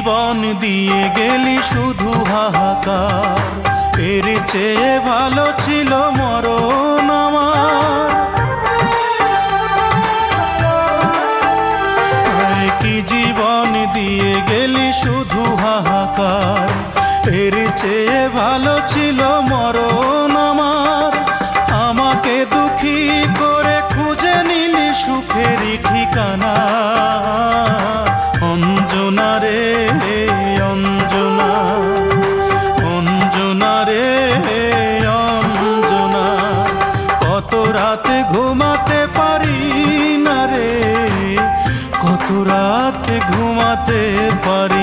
জীবন দিয়ে গেলি শুধু হাহাকার, এর চেয়ে ভালো ছিল মরণ আমার। কি জীবন দিয়ে গেলি শুধু হাহাকার, এর চেয়ে ভালো ছিল মরণ আমার। আমাকে দুঃখী করে খুঁজে নিলি সুখেরই ঠিকানা। অঞ্জনা রে অঞ্জনা, অঞ্জনা রে অঞ্জনা, কত রাতে ঘুমাতে পারি না রে, কত রাতে ঘুমাতে পারি